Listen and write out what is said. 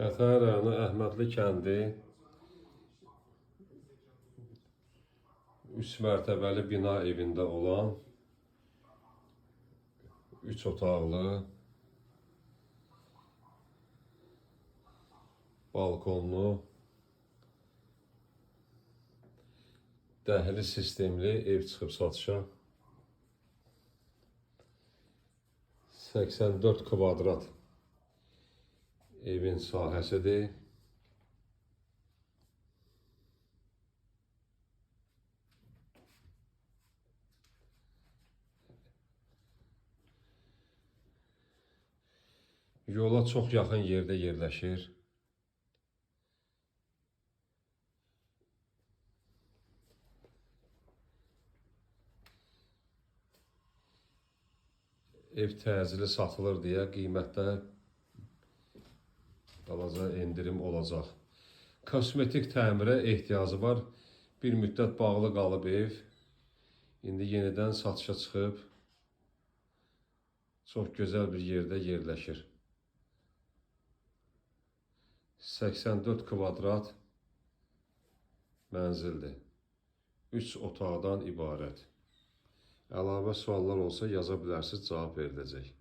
Xətai rayonu Əhmədli kəndi 3 mərtəbəli bina evində olan 3 otaqlı, balkonlu, dəhliz sistemli ev çıxıb satışa. 84 kvadrat evin sahəsidir. Yola çox yaxın yerdə yerləşir. Ev təcili satılır deyə qiymətdə balaca endirim olacaq. Kosmetik təmirə ehtiyacı var. Bir müddət bağlı qalıb ev. İndi yenidən satışa çıxıb. Çox gözəl bir yerdə yerləşir. 84 kvadrat mənzildir. 3 otaqdan ibarət. Əlavə suallar olsa yaza bilərsiniz, cavab veriləcək.